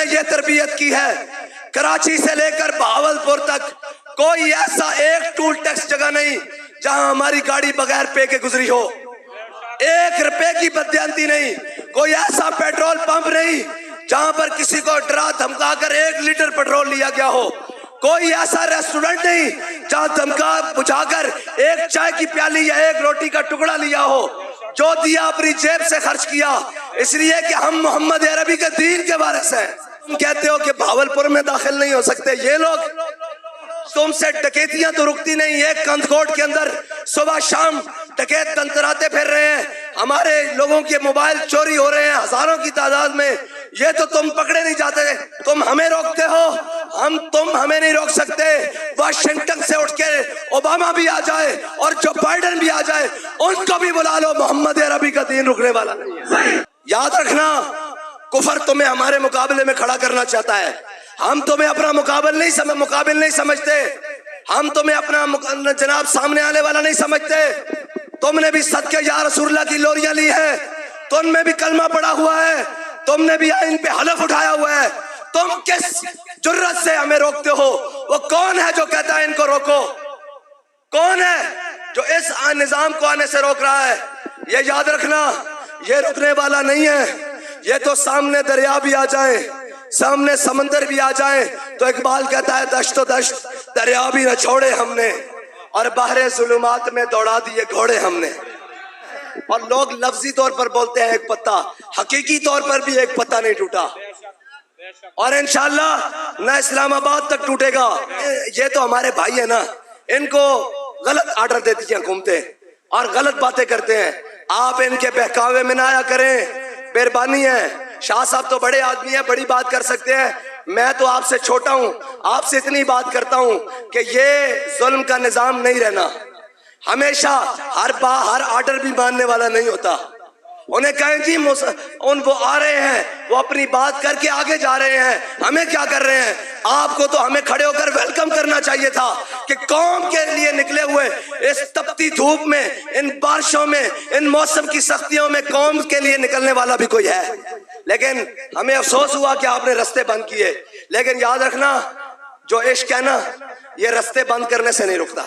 نے یہ تربیت کی ہے، کراچی سے لے کر بہاولپور تک کوئی ایسا ایک ٹول ٹیکس جگہ نہیں جہاں ہماری گاڑی بغیر پے کے گزری ہو، 1 روپے کی بددیانتی نہیں، کوئی ایسا پیٹرول پمپ نہیں جہاں پر کسی کو ڈرا دھمکا کر 1 لیٹر پیٹرول لیا گیا ہو، کوئی ایسا ریسٹورنٹ نہیں جہاں دھمکا بجھا کر 1 چائے کی پیالی یا 1 روٹی کا ٹکڑا لیا ہو، جو دیا اپنی جیب سے خرچ کیا، اس لیے کہ ہم محمد عربی کے دین کے وارث ہیں۔ تم کہتے ہو کہ بہاولپور میں داخل نہیں ہو سکتے، یہ لوگ تم سے ڈکیتیاں تو رکتی نہیں، ایک کندکوٹ کے اندر صبح شام ڈکیت تنتراتے پھر رہے ہیں، ہمارے لوگوں کے موبائل چوری ہو رہے ہیں ہزاروں کی تعداد میں، یہ تو تم پکڑے نہیں جاتے، تم ہمیں روکتے ہو، تم ہمیں نہیں روک سکتے۔ واشنگٹن سے اٹھ کے اوباما بھی آ جائے اور جو بائیڈن بھی آ جائے، ان کو بھی بلا لو، محمد عربی کا دین رکنے والا نہیں ہے۔ یاد رکھنا، کفر تمہیں ہمارے مقابلے میں کھڑا کرنا چاہتا ہے، ہم تمہیں اپنا مقابل نہیں سمجھتے، ہم تمہیں اپنا جناب سامنے آنے والا نہیں سمجھتے۔ تم نے بھی صدقے یا رسول اللہ کی لوریاں لی ہے، تم میں بھی کلمہ پڑا ہوا ہے، تم نے بھی آئین پہ حلف اٹھایا ہوا ہے، تم کس جرت سے ہمیں روکتے ہو؟ وہ کون ہے جو کہتا ہے ان کو روکو؟ کون ہے جو اس نظام کو آنے سے روک رہا ہے؟ یہ یاد رکھنا، یہ رکنے والا نہیں ہے، یہ تو سامنے دریا بھی آ جائے، سامنے سمندر بھی آ جائے تو اقبال کہتا ہے دشت و دشت دریا بھی نہ چھوڑے ہم نے، اور بحر ظلمات میں دوڑا دیے گھوڑے ہم نے۔ اور لوگ لفظی طور پر بولتے ہیں ایک پتا، حقیقی طور پر بھی ایک پتا نہیں ٹوٹا، اور انشاءاللہ نہ اسلام آباد تک ٹوٹے گا۔ یہ تو ہمارے بھائی ہیں نا، ان کو غلط آرڈر دیتی ہیں حکومتیں اور غلط باتیں کرتے ہیں، آپ ان کے بہکاوے میں نہ آیا کریں، مہربانی ہے۔ شاہ صاحب تو بڑے آدمی ہیں، بڑی بات کر سکتے ہیں، میں تو آپ سے چھوٹا ہوں، آپ سے اتنی بات کرتا ہوں کہ یہ ظلم کا نظام نہیں رہنا، ہمیشہ ہر آرڈر بھی ماننے والا نہیں ہوتا۔ انہیں کہیں جی وہ آ رہے ہیں، وہ اپنی بات کر کے آگے جا رہے ہیں، ہمیں کیا کر رہے ہیں؟ آپ کو تو ہمیں کھڑے ہو کر ویلکم کرنا چاہیے تھا کہ قوم کے لیے نکلے ہوئے اس تپتی دھوپ میں، ان بارشوں میں، ان موسم کی سختیوں میں قوم کے لیے نکلنے والا بھی کوئی ہے، لیکن ہمیں افسوس ہوا کہ آپ نے رستے بند کیے۔ لیکن یاد رکھنا، جو عشق ہے نا، یہ رستے بند کرنے سے نہیں رکتا،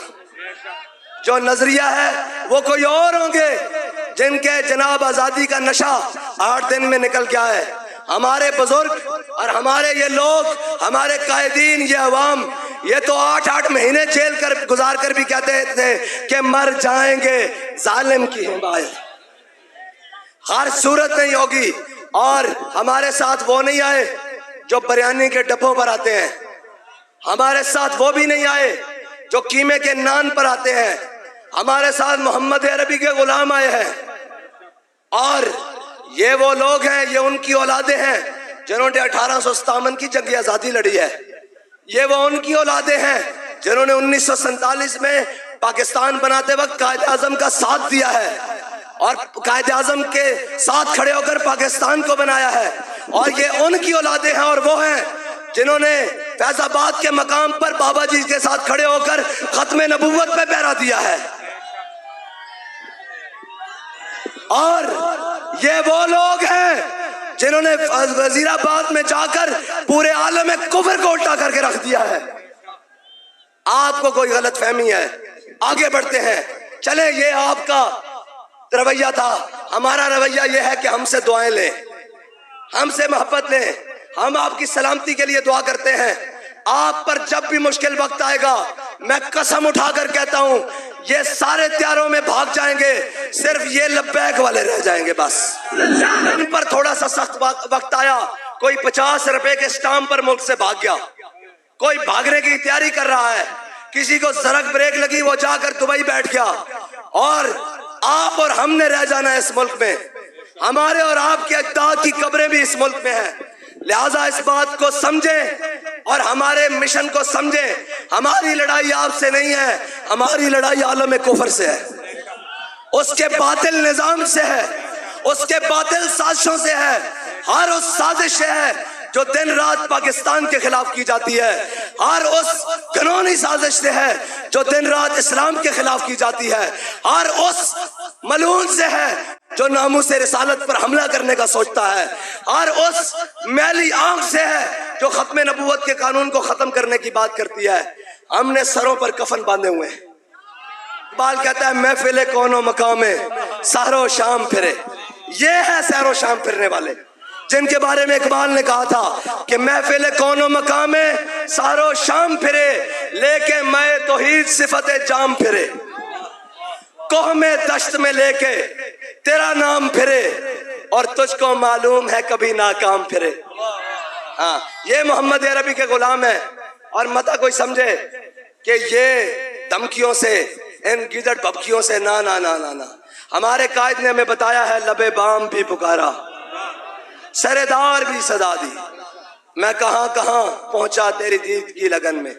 جو نظریہ ہے وہ کوئی اور ہوں گے جن کے جناب آزادی کا نشہ 8 دن میں نکل گیا ہے۔ ہمارے بزرگ اور ہمارے یہ لوگ، ہمارے قائدین، یہ عوام، یہ تو 8 مہینے جیل گزار کر بھی کہتے تھے کہ مر جائیں گے ظالم کی حمایت ہر صورت نہیں ہوگی۔ اور ہمارے ساتھ وہ نہیں آئے جو بریانی کے ڈبوں پر آتے ہیں، ہمارے ساتھ وہ بھی نہیں آئے جو قیمے کے نان پر آتے ہیں، ہمارے ساتھ محمد عربی کے غلام آئے ہیں، اور یہ وہ لوگ ہیں، یہ ان کی اولادیں ہیں جنہوں نے 1857 کی جنگ آزادی لڑی ہے، یہ وہ ان کی اولادیں ہیں جنہوں نے 1947 میں پاکستان بناتے وقت قائد اعظم کا ساتھ دیا ہے، اور قائد اعظم کے ساتھ کھڑے ہو کر پاکستان کو بنایا ہے، اور یہ ان کی اولادیں ہیں، اور وہ ہیں جنہوں نے فیض آباد کے مقام پر بابا جی کے ساتھ کھڑے ہو کر ختم نبوت پہ پہرا دیا ہے، اور یہ وہ لوگ ہیں جنہوں نے وزیر آباد میں جا کر پورے عالم کفر کو الٹا کر کے رکھ دیا ہے۔ آپ کو کوئی غلط فہمی ہے، آگے بڑھتے ہیں، چلیں، یہ آپ کا رویہ تھا، ہمارا رویہ یہ ہے کہ ہم سے دعائیں لیں، ہم سے محبت لیں، ہم آپ کی سلامتی کے لیے دعا کرتے ہیں۔ آپ پر جب بھی مشکل وقت آئے گا، میں قسم اٹھا کر کہتا ہوں، یہ سارے تیاروں میں بھاگ جائیں گے، صرف یہ لبیک والے رہ جائیں گے بس۔ ان پر تھوڑا سا سخت وقت آیا، کوئی 50 روپے کے سٹامپ پر ملک سے بھاگ گیا، کوئی بھاگنے کی تیاری کر رہا ہے، کسی کو زرک بریک لگی وہ جا کر دبئی بیٹھ گیا، اور آپ اور ہم نے رہ جانا ہے اس ملک میں، ہمارے اور آپ کے اجداد کی قبریں بھی اس ملک میں ہیں۔ لہٰذا اس بات کو سمجھیں اور ہمارے مشن کو سمجھیں، ہماری لڑائی آپ سے نہیں ہے، ہماری لڑائی عالم کفر سے ہے، اس کے باطل نظام سے ہے، اس کے باطل سازشوں سے ہے۔ ہر اس سازش سے ہے جو دن رات پاکستان کے خلاف کی جاتی ہے، ہر اس قانونی سازش سے ہے جو دن رات اسلام کے خلاف کی جاتی ہے، ہر اس ملعون سے ہے جو ناموس رسالت پر حملہ کرنے کا سوچتا ہے، ہر اس میلی آنکھ سے ہے جو ختم نبوت کے قانون کو ختم کرنے کی بات کرتی ہے۔ ہم نے سروں پر کفن باندھے ہوئے ہیں۔ اقبال کہتا ہے محفل کون و مقام میں سحر و شام پھرے، یہ ہے سحر و شام پھرنے والے جن کے بارے میں اقبال نے کہا تھا کہ محفل کون و مقام میں سحر و شام پھرے، لے کے میں توحید صفت جام پھرے، کوہ میں دشت میں لے کے تیرا نام پھرے، اور تجھ کو معلوم ہے کبھی ناکام پھرے۔ ہاں، یہ محمد عربی کے غلام ہیں، اور متا کوئی سمجھے کہ یہ دھمکیوں سے، ان گیدڑ بھبکیوں سے، نا نا نا نا نا، ہمارے قائد نے ہمیں بتایا ہے لبے بام بھی پکارا، سردار بھی صدا دی، میں کہاں کہاں پہنچا تیری دید کی لگن میں۔